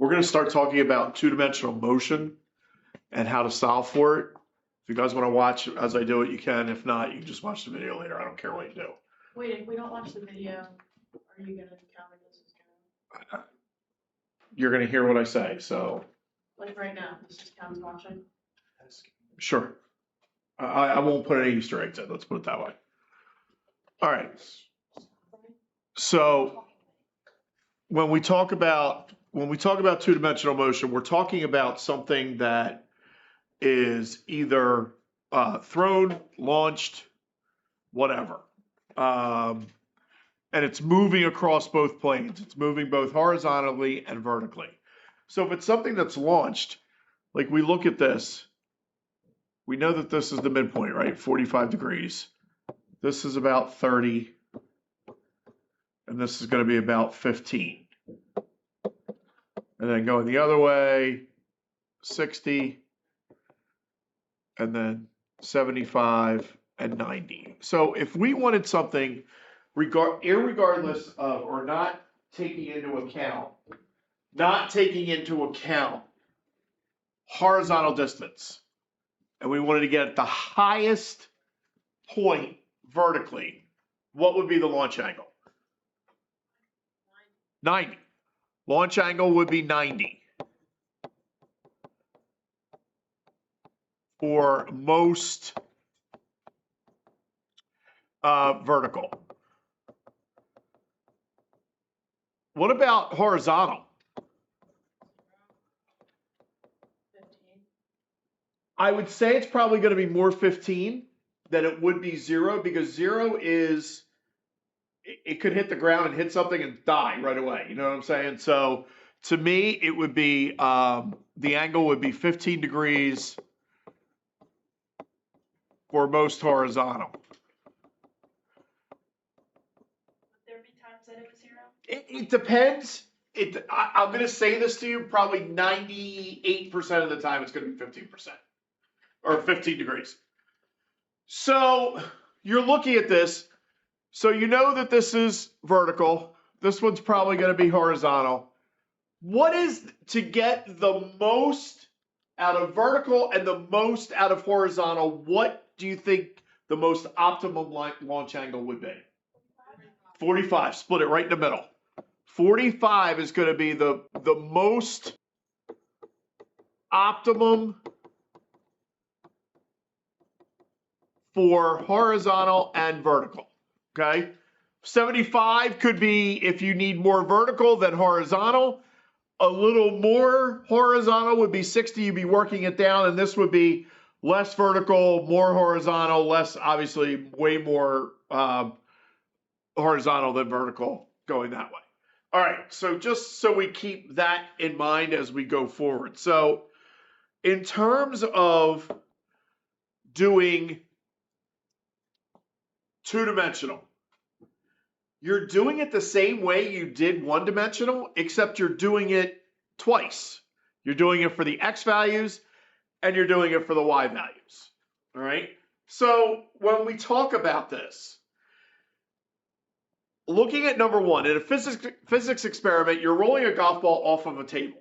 We're going to start talking about two-dimensional motion and how to solve for it. If you guys want to watch as I do it, you can. If not, you can just watch the video later. I don't care what you do. Wait, if we don't watch the video, are you going to count it as zero? You're going to hear what I say, so. Like right now, this is counts watching? Sure. I won't put any Easter eggs in. Let's put it that way. All right. So when we talk about two-dimensional motion, we're talking about something that is either thrown, launched, whatever. And it's moving across both planes. It's moving both horizontally and vertically. So if it's something that's launched, like we look at this, we know that this is the midpoint, right? 45 degrees. This is about 30. And this is going to be about 15. And then going the other way, 60. And then 75 and 90. So if we wanted something irregardless of, or not taking into account horizontal distance, and we wanted to get at the highest point vertically, what would be the launch angle? 90. Launch angle would be 90 for most vertical. What about horizontal? 15. I would say it's probably going to be more 15 than it would be 0, because 0 is, it could hit the ground and hit something and die right away. You know what I'm saying? So to me, it would be, the angle would be 15 degrees for most horizontal. Would there be times that it was 0? It depends. I'm going to say this to you, probably 98% of the time it's going to be 15% or 15 degrees. So you're looking at this. So you know that this is vertical. This one's probably going to be horizontal. What is to get the most out of vertical and the most out of horizontal? What do you think the most optimum launch angle would be? 45. Split it right in the middle. 45 is going to be the most optimum for horizontal and vertical. Okay. 75 could be if you need more vertical than horizontal. A little more horizontal would be 60. You'd be working it down, and this would be less vertical, more horizontal, less, obviously, way more horizontal than vertical going that way. All right, so just so we keep that in mind as we go forward. So in terms of doing two-dimensional, you're doing it the same way you did one-dimensional, except you're doing it twice. You're doing it for the x values, and you're doing it for the y values. All right? So when we talk about this, looking at number one, in a physics experiment, you're rolling a golf ball off of a table.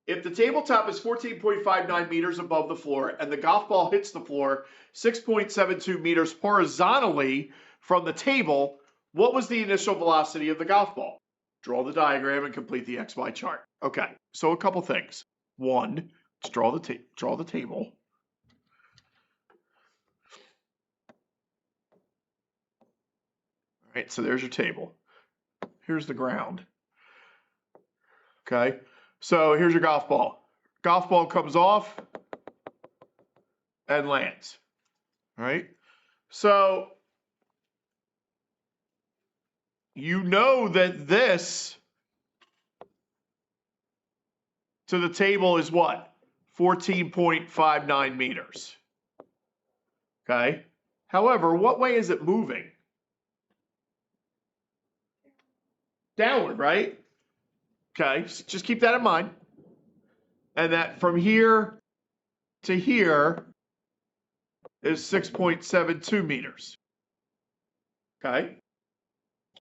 If the tabletop is 14.59 meters above the floor and the golf ball hits the floor 6.72 meters horizontally from the table, what was the initial velocity of the golf ball? Draw the diagram and complete the XY chart. Okay, so a couple things. One, let's draw the table. All right, so there's your table. Here's the ground. Okay, so here's your golf ball. Golf ball comes off and lands. All right, so you know that this to the table is what? 14.59 meters. Okay. However, what way is it moving? Downward, right? Okay, so just keep that in mind. And that from here to here is 6.72 meters. Okay.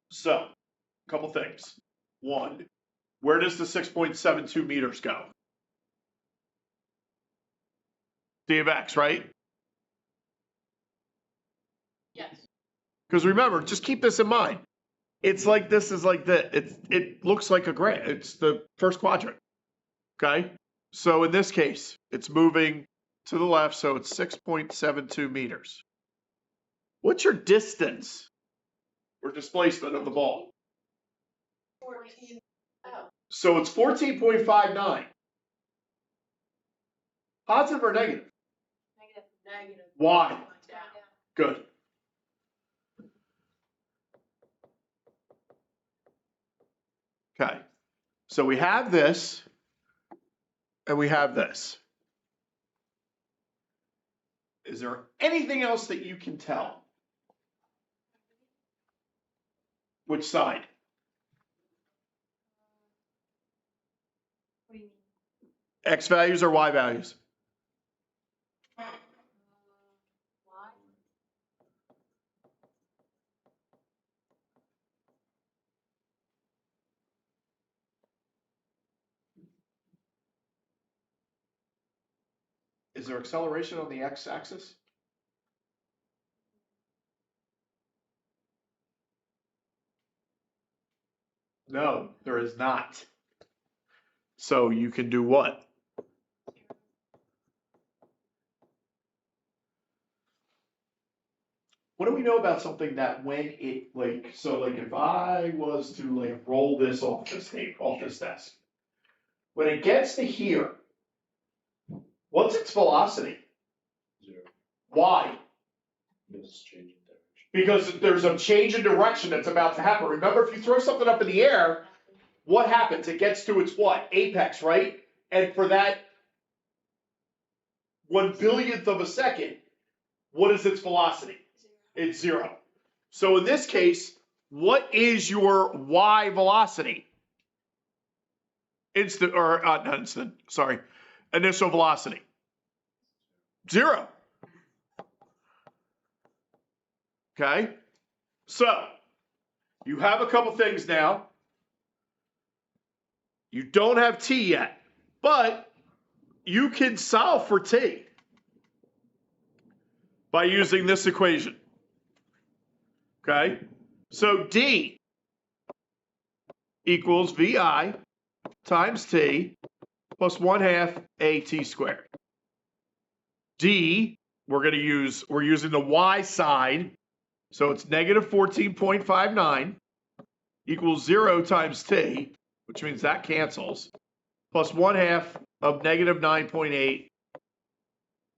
So, a couple things. One, where does the 6.72 meters go? D of x, right? Yes. Because remember, just keep this in mind. It's like this is like that. It looks like a graph. It's the first quadrant. Okay. So in this case, it's moving to the left, so it's 6.72 meters. What's your distance or displacement of the ball? 14. Oh. So it's 14.59. Positive or negative? Negative. Why? Down. Good. Okay. So we have this, and we have this. Is there anything else that you can tell? Which side? What do you mean? X values or Y values? Why? Is there acceleration on the X axis? No, there is not. So you can do what? What do we know about something that when it so if I was to roll this off this tape, off this desk, when it gets to here, what's its velocity? 0. Why? This change in direction. Because there's a change in direction that's about to happen. Remember, if you throw something up in the air, what happens? It gets to its what? Apex, right? And for that 1/1000th of a second, what is its velocity? It's 0. So in this case, what is your y velocity? Initial velocity. 0. Okay. So you have a couple things now. You don't have t yet, but you can solve for t by using this equation. Okay. So d equals vi times t plus 1/2 at squared. D, we're using the y side, so it's negative 14.59 equals 0 times t, which means that cancels, plus 1/2 of negative 9.8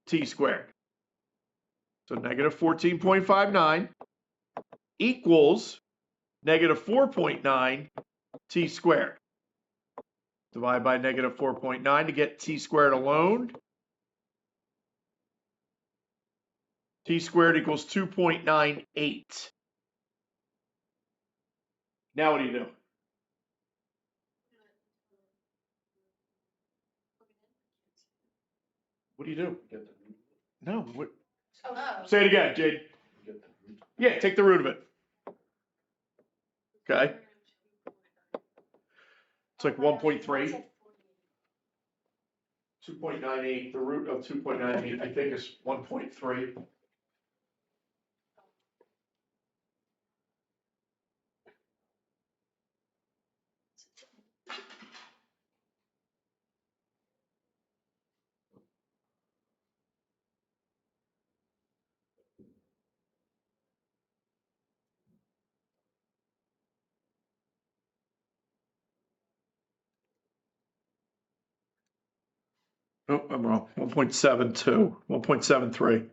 t squared. So negative 14.59 equals negative 4.9 t squared. Divide by negative 4.9 to get t squared alone. T squared equals 2.98. Now what do you do? What do you do? Get the root. No. What? Oh. Say it again, Jade. Get the root. Yeah, take the root of it. Okay. It's like 1.3. 2.98. The root of 2.98, I think, is 1.3. Oh, I'm wrong. 1.72. 1.73.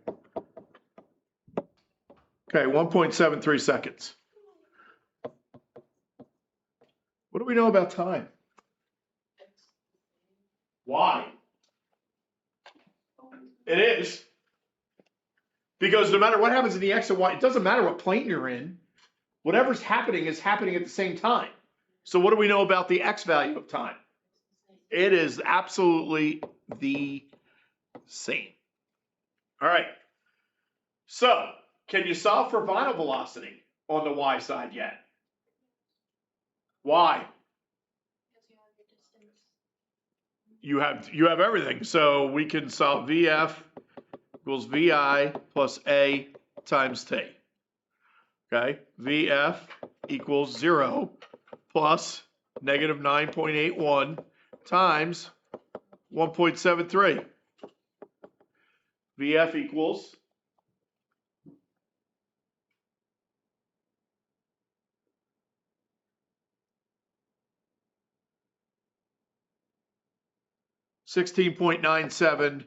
Okay, 1.73 seconds. What do we know about time? Why? It is. Because no matter what happens in the x and y, it doesn't matter what plane you're in. Whatever's happening is happening at the same time. So what do we know about the x value of time? It is absolutely the same. All right. So can you solve for final velocity on the y side yet? Why? you have everything. So we can solve VF equals VI plus A times T. Okay, VF equals 0 plus negative 9.81 times 1.73. VF equals 16.97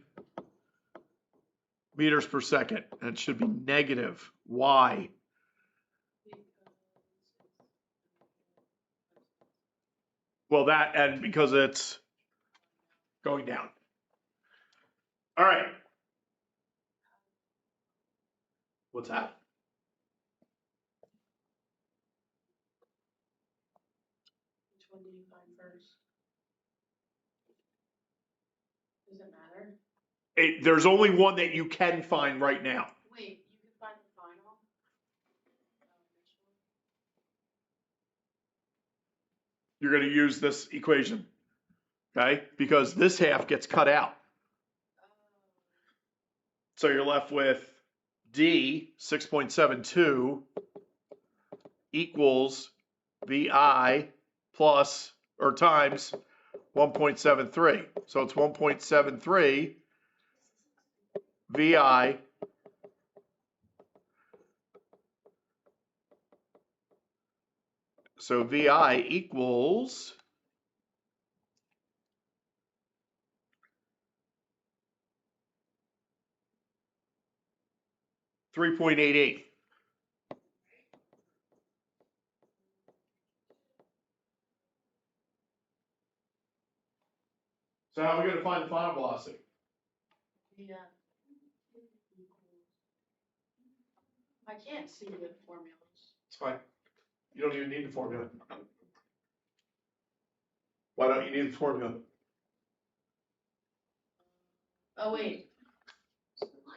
meters per second, and it should be negative. Why? Well, that, and because it's going down. All right. What's that? Which one do you find first? Does it matter? There's only one that you can find right now. Wait, you can find the final? You're going to use this equation, okay? Because this half gets cut out. So you're left with D 6.72 equals VI plus or times 1.73. So it's 1.73 VI so VI equals 3.88. So how are we going to find the final velocity? Yeah. I can't see the formulas. It's fine. You don't even need the formula. Why don't you need the formula? Oh, wait.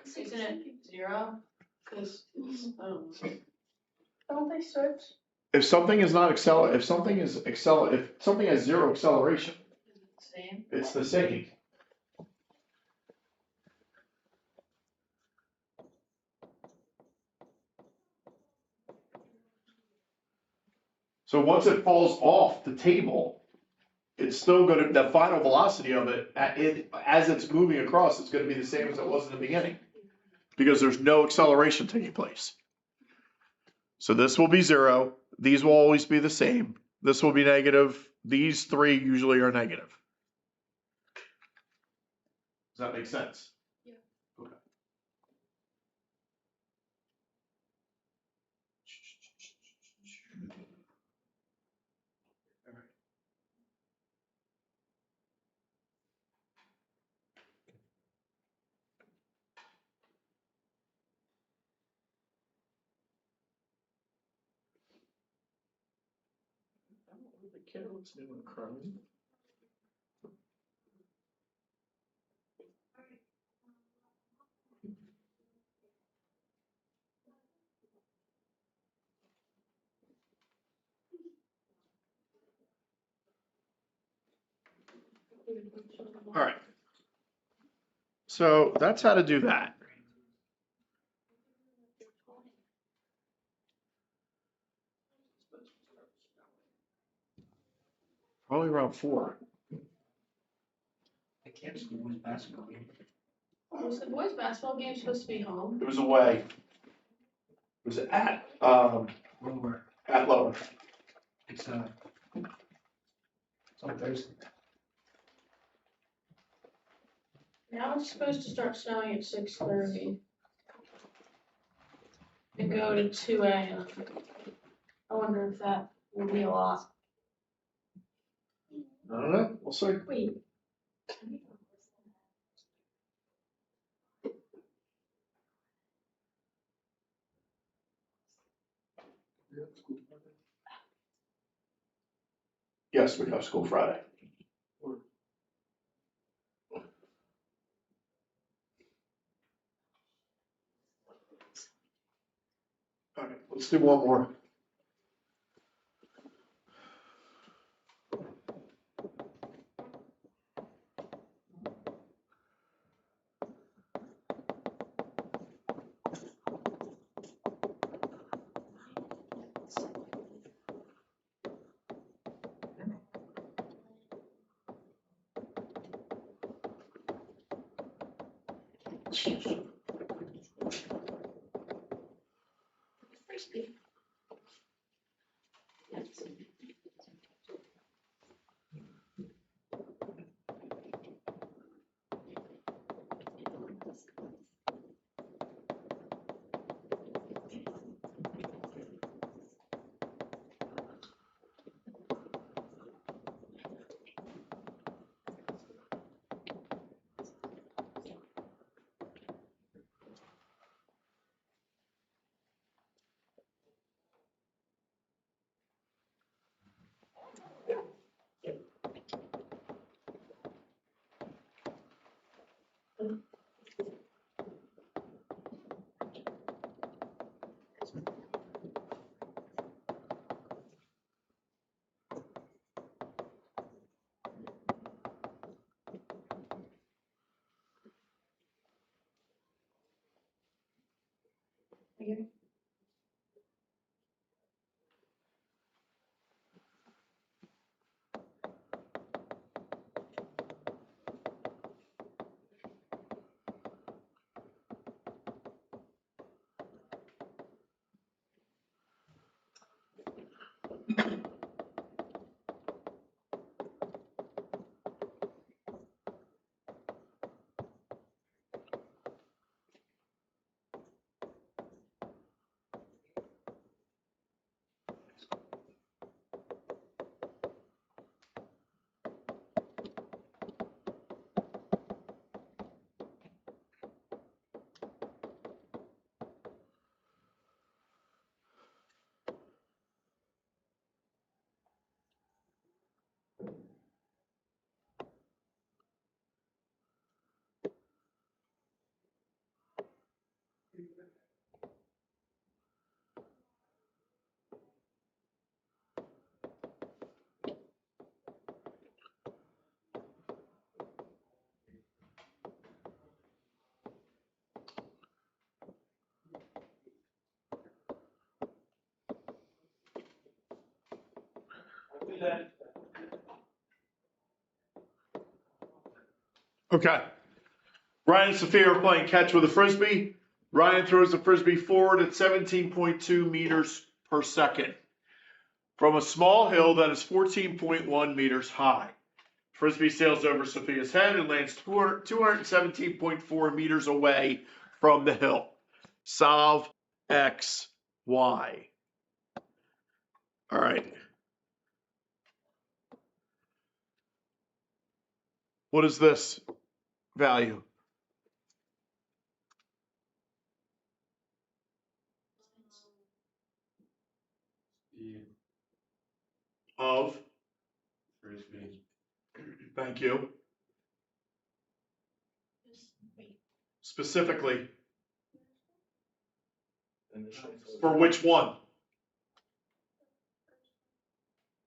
Isn't it 0? Because, don't they switch? If something is not if something has zero acceleration, Same. it's the same. So once it falls off the table, it's still going to, the final velocity of it, as it's moving across, it's going to be the same as it was in the beginning. Because there's no acceleration taking place. So this will be 0. These will always be the same. This will be negative. These three usually are negative. Does that make sense? Yeah. Okay. All right. I don't really care what's new in Chrome. All right. So that's how to do that. Probably around 4. I can't see the basketball game. Was the boys' basketball game supposed to be home? It was away. It was at Lower. at Lower. It's on Thursday. Now it's supposed to start snowing at 6:30. And go to 2 a.m. I wonder if that will be a lot. I don't know. We'll see. Wait. Yes, we have school Friday. All right, let's do one more. Frisbee. Yes. Okay. Okay. Ryan and Sophia are playing catch with a Frisbee. Ryan throws the Frisbee forward at 17.2 meters per second from a small hill that is 14.1 meters high. Frisbee sails over Sophia's head and lands 217.4 meters away from the hill. Solve X, Y. All right. What is this value? Of? Frisbee. Thank you. Wait. Specifically, for which one?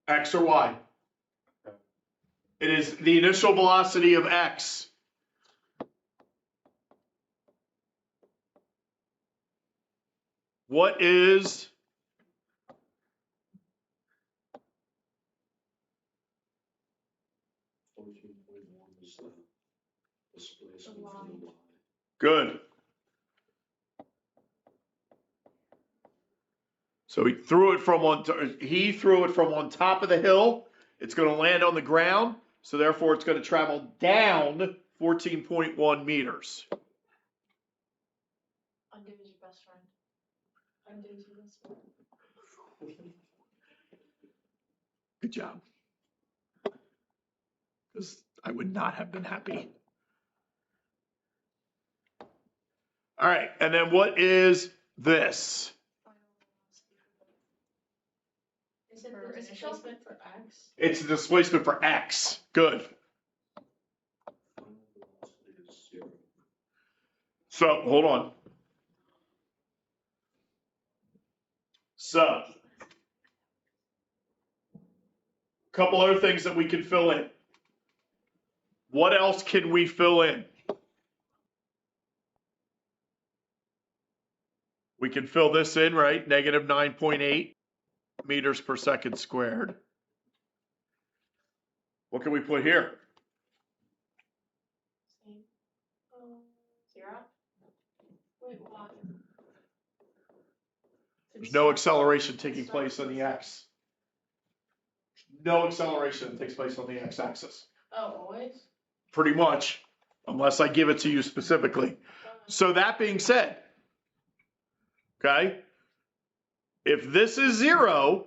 X or Y? It is the initial velocity of X. What is good? So he threw it from on top of the hill. It's going to land on the ground, so therefore it's going to travel down 14.1 meters. Undo is your best friend. Undo is your best friend. Good job. Because I would not have been happy. All right, and then what is this? Is it the displacement for X? It's the displacement for X. Good. So, hold on. So, a couple other things that we can fill in. What else can we fill in? We can fill this in, right? Negative 9.8 meters per second squared. What can we put here? Same. 0. There's no acceleration taking place on the x. No acceleration takes place on the x-axis. Oh, always? Pretty much, unless I give it to you specifically. So that being said, okay, if this is 0,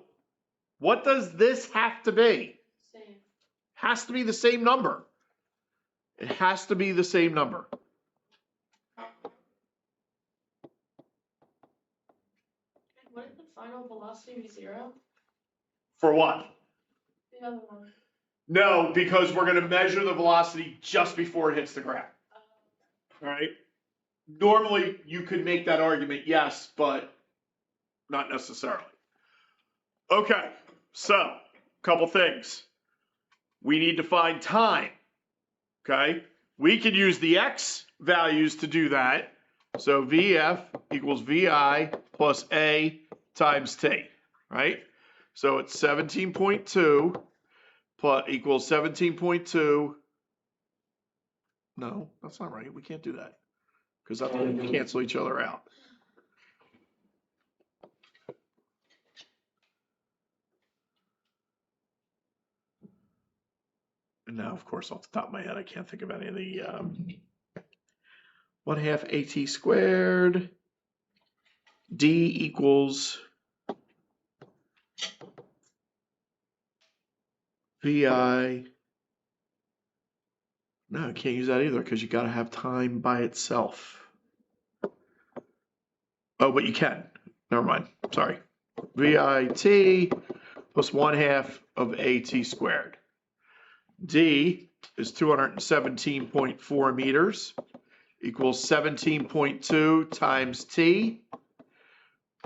what does this have to be? Same. Has to be the same number. It has to be the same number. And wouldn't the final velocity be 0? For what? The other one. No, because we're going to measure the velocity just before it hits the ground. All right. Normally, you could make that argument, yes, but not necessarily. Okay, so couple things. We need to find time. Okay, we can use the x values to do that. So VF equals VI plus A times T, right? So it's 17.2 plus equals 17.2. No, that's not right. We can't do that because that's going to cancel each other out. And now, of course, off the top of my head, I can't think of any of the 1/2 AT squared. D equals VI. No, I can't use that either because you got to have time by itself. Oh, but you can. Never mind. Sorry. VIT plus 1/2 of AT squared. D is 217.4 meters equals 17.2 times T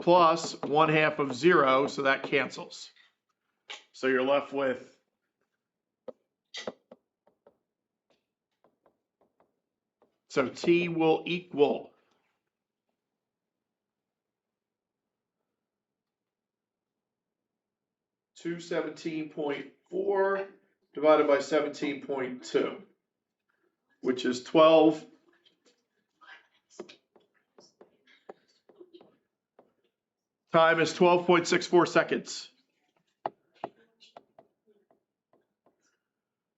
plus 1/2 of 0, so that cancels. So you're left with so T will equal 217.4 divided by 17.2, which is 12. Time is 12.64 seconds.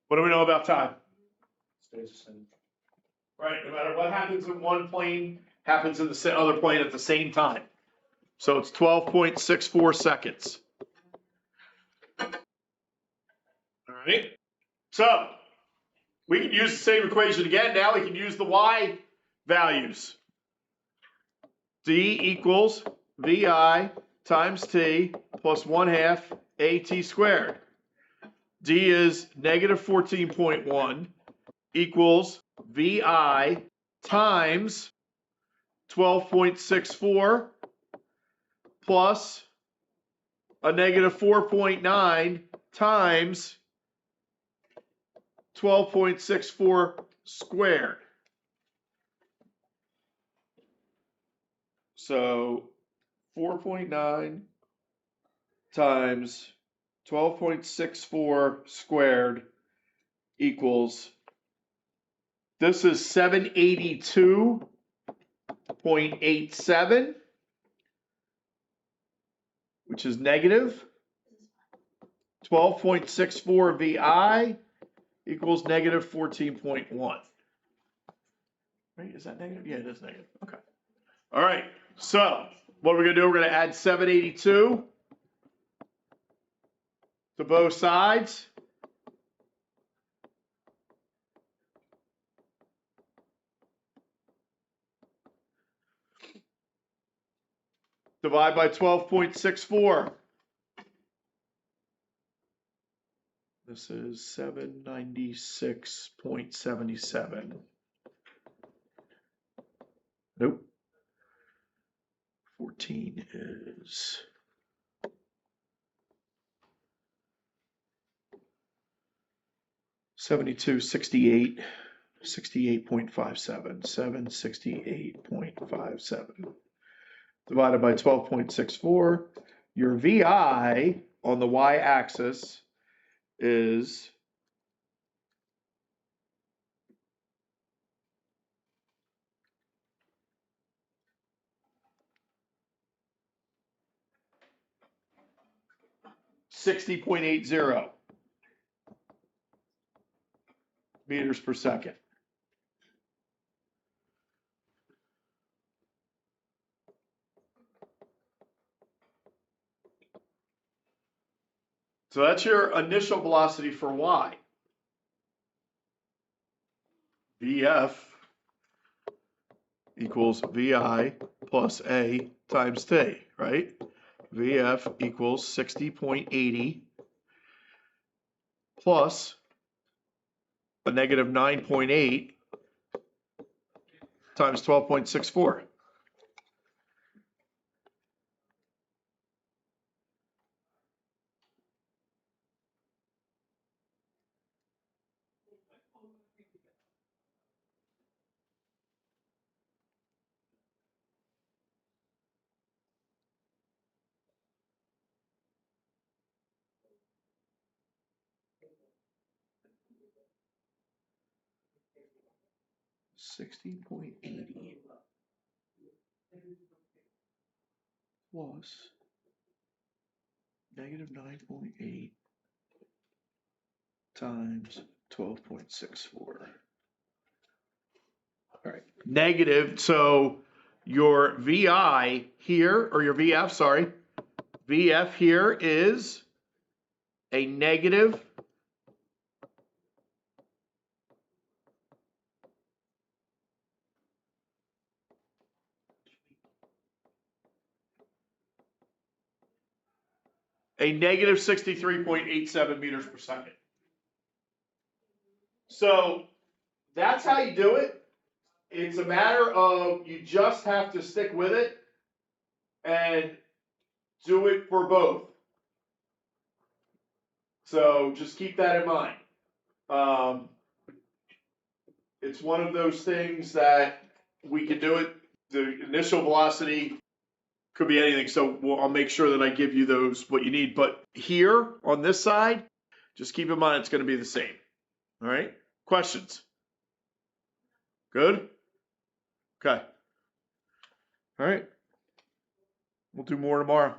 What do we know about time? Stays the same. Right, no matter what happens in one plane, happens in the other plane at the same time. So it's 12.64 seconds. All right, so we can use the same equation again. Now we can use the y values. D equals VI times T plus 1/2 AT squared. D is negative 14.1 equals VI times 12.64 plus a negative 4.9 times 12.64 squared. So 4.9 times 12.64 squared equals, this is 782.87, which is negative. 12.64 VI equals negative 14.1. Right, is that negative? Yeah, it is negative. Okay. All right, so what we're going to do, we're going to add 782 to both sides. Divide by 12.64. This is 796.77. Nope. 14 is 72.68, 68.57, 768.57. Divided by 12.64. Your VI on the y-axis is 60.80 meters per second. So that's your initial velocity for y. Vf equals vi plus a times t, right? Vf equals 60.80 plus a negative 9.8 times 12.64. $60.80 plus negative 9.8 times 12.64. All right, negative, so your VI here, or your VF, sorry, VF here is a negative negative 63.87 meters per second. So that's how you do it. It's a matter of you just have to stick with it and do it for both. So just keep that in mind. It's one of those things that we can do it. The initial velocity could be anything. So I'll make sure that I give you those, what you need. But here on this side, just keep in mind it's going to be the same. All right. Questions? Good? Okay. All right. We'll do more tomorrow.